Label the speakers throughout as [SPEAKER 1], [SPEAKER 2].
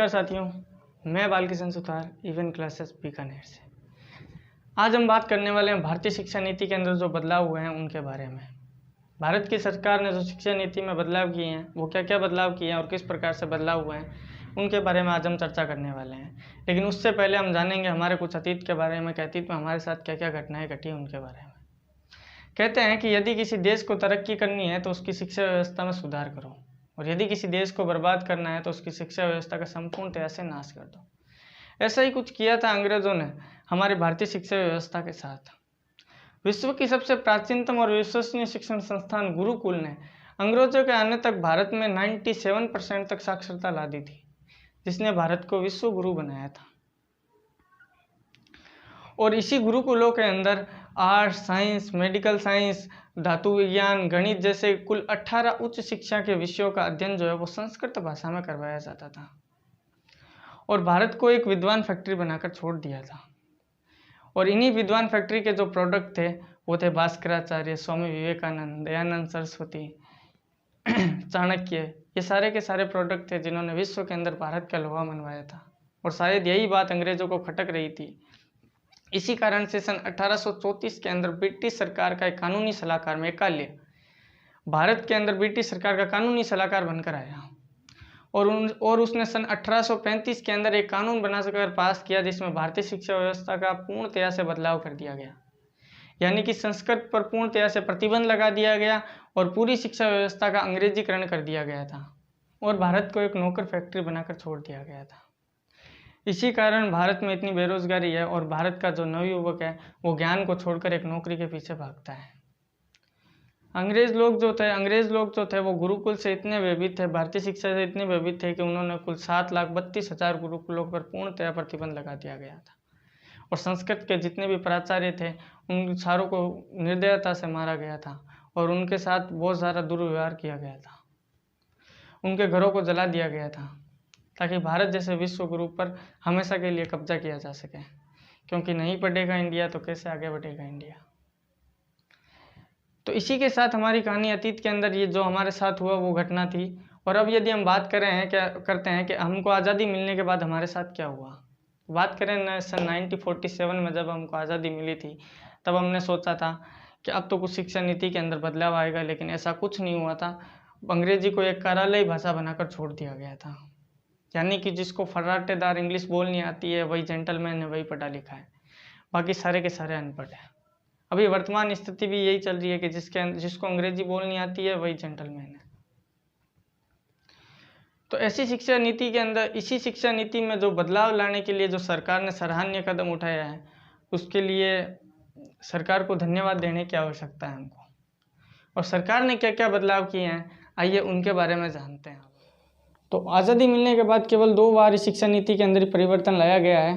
[SPEAKER 1] नमस्कार साथियों, मैं बालकिशन सुथार इवेंट क्लासेस बीकानेर से। आज हम बात करने वाले हैं भारतीय शिक्षा नीति के अंदर जो बदलाव हुए हैं उनके बारे में। भारत की सरकार ने जो शिक्षा नीति में बदलाव किए हैं वो क्या क्या बदलाव किए हैं और किस प्रकार से बदलाव हुए हैं उनके बारे में आज हम चर्चा करने वाले हैं। लेकिन उससे पहले हम जानेंगे हमारे कुछ अतीत के बारे में कि अतीत में हमारे साथ क्या क्या घटनाएं घटी उनके बारे में। कहते हैं कि यदि किसी देश को तरक्की करनी है तो उसकी शिक्षा व्यवस्था में सुधार करो, और यदि किसी देश को बर्बाद करना है तो उसकी शिक्षा व्यवस्था का संपूर्णतया से नाश कर दो। ऐसा ही कुछ किया था अंग्रेजों ने हमारी भारतीय शिक्षा व्यवस्था के साथ। विश्व की सबसे प्राचीनतम और विश्वसनीय शिक्षण संस्थान गुरुकुल ने अंग्रेजों के आने तक भारत में 97% तक साक्षरता ला दी थी, जिसने भारत को विश्व गुरु बनाया था। और इसी गुरुकुलों के अंदर आर्ट्स, साइंस, मेडिकल साइंस, धातु विज्ञान, गणित जैसे कुल 18 उच्च शिक्षा के विषयों का अध्ययन जो है वो संस्कृत भाषा में करवाया जाता था। और भारत को एक विद्वान फैक्ट्री बनाकर छोड़ दिया था। और इन्हीं विद्वान फैक्ट्री के जो प्रोडक्ट थे वो थे भास्कराचार्य, स्वामी विवेकानंद, दयानंद सरस्वती, चाणक्य। ये सारे के सारे प्रोडक्ट थे जिन्होंने विश्व के अंदर भारत का लोहा मनवाया था। और शायद यही बात अंग्रेजों को खटक रही थी। इसी कारण से सन 1834 के अंदर ब्रिटिश सरकार का एक कानूनी सलाहकार मैकाले भारत के अंदर ब्रिटिश सरकार का कानूनी सलाहकार बनकर आया। और उसने सन 1835 के अंदर एक कानून बनाकर पास किया जिसमें भारतीय शिक्षा व्यवस्था का पूर्णतया से बदलाव कर दिया गया। यानी कि संस्कृत पर पूर्णतया से प्रतिबंध लगा दिया गया और पूरी शिक्षा व्यवस्था का अंग्रेजीकरण कर दिया गया था और भारत को एक नौकर फैक्ट्री बनाकर छोड़ दिया गया था। इसी कारण भारत में इतनी बेरोजगारी है और भारत का जो नवयुवक है वो ज्ञान को छोड़कर एक नौकरी के पीछे भागता है। अंग्रेज लोग जो थे वो गुरुकुल से इतने भयभीत थे, भारतीय शिक्षा से इतने भयभीत थे कि उन्होंने कुल 7,32,000 गुरुकुलों पर पूर्णतया प्रतिबंध लगा दिया गया था। और संस्कृत के जितने भी प्राचार्य थे उन सारों को निर्दयता से मारा गया था और उनके साथ बहुत सारा दुर्व्यवहार किया गया था। उनके घरों को जला दिया गया था ताकि भारत जैसे विश्व गुरु पर हमेशा के लिए कब्जा किया जा सके, क्योंकि नहीं पढ़ेगा इंडिया तो कैसे आगे बढ़ेगा इंडिया। तो इसी के साथ हमारी कहानी अतीत के अंदर ये जो हमारे साथ हुआ वो घटना थी। और अब यदि हम बात करते हैं कि हमको आज़ादी मिलने के बाद हमारे साथ क्या हुआ। बात करें न सन 1947 में जब हमको आज़ादी मिली थी तब हमने सोचा था कि अब तो कुछ शिक्षा नीति के अंदर बदलाव आएगा, लेकिन ऐसा कुछ नहीं हुआ था। अंग्रेजी को एक कार्यालयी भाषा बनाकर छोड़ दिया गया था। यानी कि जिसको फर्राटेदार इंग्लिश बोलनी आती है वही जेंटलमैन है, वही पढ़ा लिखा है, बाकी सारे के सारे अनपढ़ है। अभी वर्तमान स्थिति भी यही चल रही है कि जिसको अंग्रेजी बोलनी आती है वही जेंटलमैन है। तो ऐसी शिक्षा नीति के अंदर, इसी शिक्षा नीति में जो बदलाव लाने के लिए जो सरकार ने सराहनीय कदम उठाया है उसके लिए सरकार को धन्यवाद देने की आवश्यकता है हमको। और सरकार ने क्या क्या बदलाव किए हैं आइए उनके बारे में जानते हैं। तो आज़ादी मिलने के बाद केवल 2 बार इस शिक्षा नीति के अंदर परिवर्तन लाया गया है।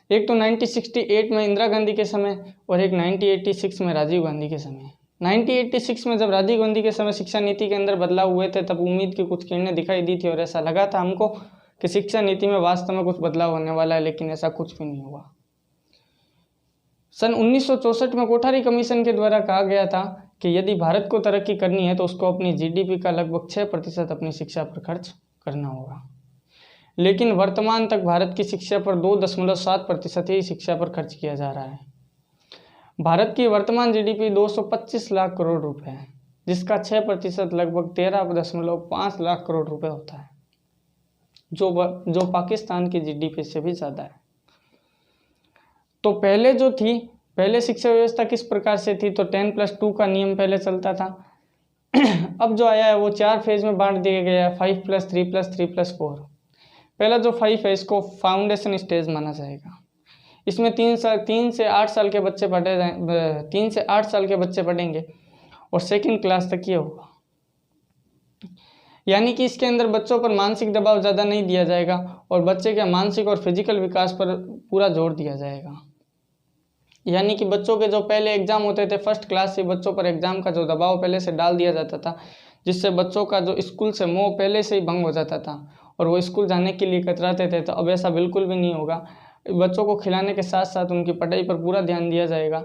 [SPEAKER 1] एक तो 1968 में इंदिरा गांधी के समय और एक 1986 में राजीव गांधी के समय। 1986 में जब राजीव गांधी के समय शिक्षा नीति के अंदर बदलाव हुए थे तब उम्मीद की कुछ किरणें दिखाई दी थी और ऐसा लगा था हमको कि शिक्षा नीति में वास्तव में कुछ बदलाव होने वाला है, लेकिन ऐसा कुछ भी नहीं हुआ। सन 1964 में कोठारी कमीशन के द्वारा कहा गया था कि यदि भारत को तरक्की करनी है तो उसको अपनी GDP का लगभग 6% अपनी शिक्षा पर खर्च करना होगा। लेकिन वर्तमान तक भारत की शिक्षा पर 2.7% ही शिक्षा पर खर्च किया जा रहा है। भारत की वर्तमान GDP 225 लाख करोड़ रुपए है, जिसका 6% लगभग 13.5 लाख करोड़ रुपए होता है, जो पाकिस्तान की GDP से भी ज़्यादा है। तो पहले शिक्षा व्यवस्था किस प्रकार से थी, तो 10+2 का नियम पहले चलता था। अब जो आया है वो 4 फेज में बांट दिया गया है, 5+3+3+4। पहला जो 5 है इसको फाउंडेशन स्टेज माना जाएगा। इसमें 3 से 8 साल के बच्चे 3 से 8 साल के बच्चे पढ़ेंगे और 2nd क्लास तक ये होगा। यानी कि इसके अंदर बच्चों पर मानसिक दबाव ज़्यादा नहीं दिया जाएगा और बच्चे के मानसिक और फिजिकल विकास पर पूरा जोर दिया जाएगा। यानी कि बच्चों के जो पहले एग्जाम होते थे 1st क्लास से बच्चों पर एग्जाम का जो दबाव पहले से डाल दिया जाता था, जिससे बच्चों का जो स्कूल से मोह पहले से ही भंग हो जाता था और वो स्कूल जाने के लिए कतराते थे। तो अब ऐसा बिल्कुल भी नहीं होगा। बच्चों को खिलाने के साथ साथ उनकी पढ़ाई पर पूरा ध्यान दिया जाएगा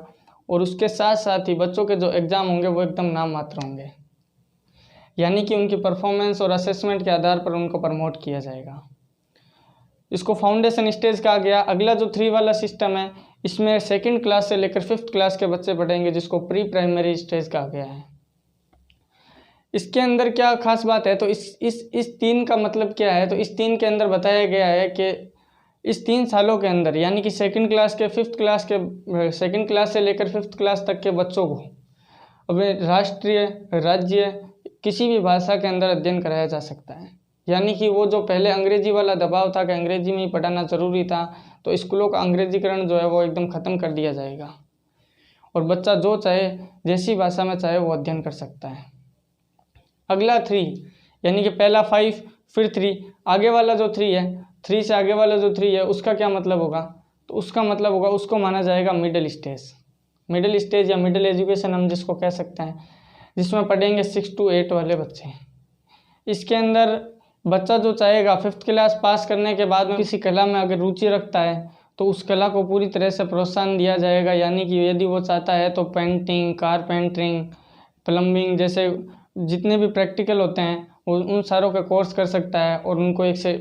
[SPEAKER 1] और उसके साथ साथ ही बच्चों के जो एग्ज़ाम होंगे वो एकदम नाम मात्र होंगे। यानी कि उनकी परफॉर्मेंस और असेसमेंट के आधार पर उनको प्रमोट किया जाएगा। इसको फाउंडेशन स्टेज कहा गया। अगला जो 3 वाला सिस्टम है, इसमें 2nd क्लास से लेकर 5th क्लास के बच्चे पढ़ेंगे, जिसको प्री प्राइमरी स्टेज कहा गया है। इसके अंदर क्या खास बात है, तो इस 3 का मतलब क्या है, तो इस 3 के अंदर बताया गया है कि इस 3 सालों के अंदर, यानी कि 2nd क्लास के 5th क्लास के 2nd क्लास से लेकर 5th क्लास तक के बच्चों को अपने राष्ट्रीय, राज्य, किसी भी भाषा के अंदर अध्ययन कराया जा सकता है। यानी कि वो जो पहले अंग्रेजी वाला दबाव था कि अंग्रेजी में ही पढ़ाना ज़रूरी था, तो स्कूलों का अंग्रेजीकरण जो है वो एकदम ख़त्म कर दिया जाएगा और बच्चा जो चाहे, जैसी भाषा में चाहे, वो अध्ययन कर सकता है। अगला 3, यानी कि पहला 5 फिर 3, आगे वाला जो 3 है, 3 से आगे वाला जो 3 है, उसका क्या मतलब होगा, तो उसका मतलब होगा, उसको माना जाएगा मिडिल स्टेज। मिडिल स्टेज या मिडिल एजुकेशन हम जिसको कह सकते हैं, जिसमें पढ़ेंगे 6 to 8 वाले बच्चे। इसके अंदर बच्चा जो चाहेगा 5th क्लास पास करने के बाद में किसी कला में अगर रुचि रखता है तो उस कला को पूरी तरह से प्रोत्साहन दिया जाएगा। यानी कि यदि वो चाहता है तो पेंटिंग, कारपेंटरिंग, प्लम्बिंग जैसे जितने भी प्रैक्टिकल होते हैं वो उन सारों का कोर्स कर सकता है और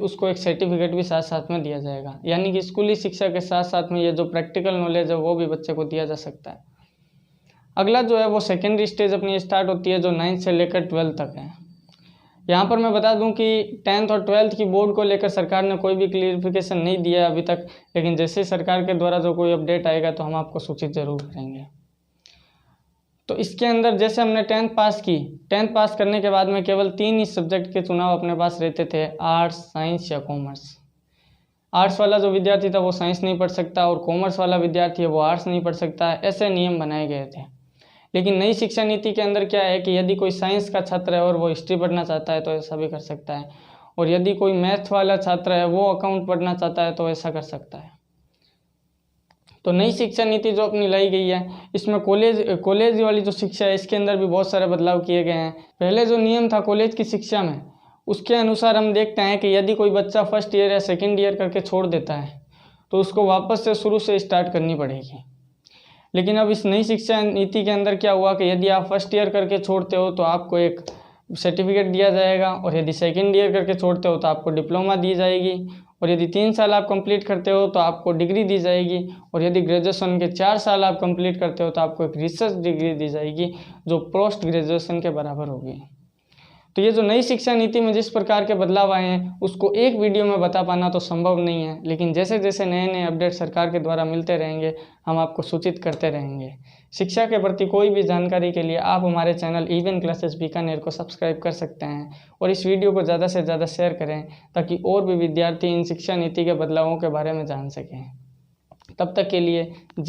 [SPEAKER 1] उसको एक सर्टिफिकेट भी साथ साथ में दिया जाएगा। यानी कि स्कूली शिक्षा के साथ साथ में ये जो प्रैक्टिकल नॉलेज है वो भी बच्चे को दिया जा सकता है। अगला जो है वो सेकेंडरी स्टेज अपनी स्टार्ट होती है, जो 9th से लेकर 12th तक है। यहाँ पर मैं बता दूं कि 10th और 12th की बोर्ड को लेकर सरकार ने कोई भी क्लियरिफिकेशन नहीं दिया है अभी तक, लेकिन जैसे सरकार के द्वारा जो कोई अपडेट आएगा तो हम आपको सूचित जरूर करेंगे। तो इसके अंदर जैसे हमने 10th पास की, 10th पास करने के बाद में केवल 3 ही सब्जेक्ट के चुनाव अपने पास रहते थे, आर्ट्स, साइंस या कॉमर्स। आर्ट्स वाला जो विद्यार्थी था वो साइंस नहीं पढ़ सकता और कॉमर्स वाला विद्यार्थी है वो आर्ट्स नहीं पढ़ सकता, ऐसे नियम बनाए गए थे। लेकिन नई शिक्षा नीति के अंदर क्या है कि यदि कोई साइंस का छात्र है और वो हिस्ट्री पढ़ना चाहता है तो ऐसा भी कर सकता है, और यदि कोई मैथ वाला छात्र है वो अकाउंट पढ़ना चाहता है तो ऐसा कर सकता है। तो नई शिक्षा नीति जो अपनी लाई गई है, इसमें कॉलेज वाली जो शिक्षा है इसके अंदर भी बहुत सारे बदलाव किए गए हैं। पहले जो नियम था कॉलेज की शिक्षा में, उसके अनुसार हम देखते हैं कि यदि कोई बच्चा 1st ईयर या 2nd ईयर करके छोड़ देता है तो उसको वापस से शुरू से स्टार्ट करनी पड़ेगी। लेकिन अब इस नई शिक्षा नीति के अंदर क्या हुआ कि यदि आप 1st ईयर करके छोड़ते हो तो आपको एक सर्टिफिकेट दिया जाएगा, और यदि 2nd ईयर करके छोड़ते हो तो आपको डिप्लोमा दी जाएगी, और यदि 3 साल आप कंप्लीट करते हो तो आपको डिग्री दी जाएगी, और यदि ग्रेजुएशन के 4 साल आप कंप्लीट करते हो तो आपको एक रिसर्च डिग्री दी जाएगी जो पोस्ट ग्रेजुएशन के बराबर होगी। तो ये जो नई शिक्षा नीति में जिस प्रकार के बदलाव आए हैं उसको एक वीडियो में बता पाना तो संभव नहीं है, लेकिन जैसे जैसे नए नए अपडेट सरकार के द्वारा मिलते रहेंगे हम आपको सूचित करते रहेंगे। शिक्षा के प्रति कोई भी जानकारी के लिए आप हमारे चैनल इवन क्लासेस बीकानेर को सब्सक्राइब कर सकते हैं और इस वीडियो को ज़्यादा से ज़्यादा शेयर करें ताकि और भी विद्यार्थी इन शिक्षा नीति के बदलावों के बारे में जान सकें। तब तक के लिए जय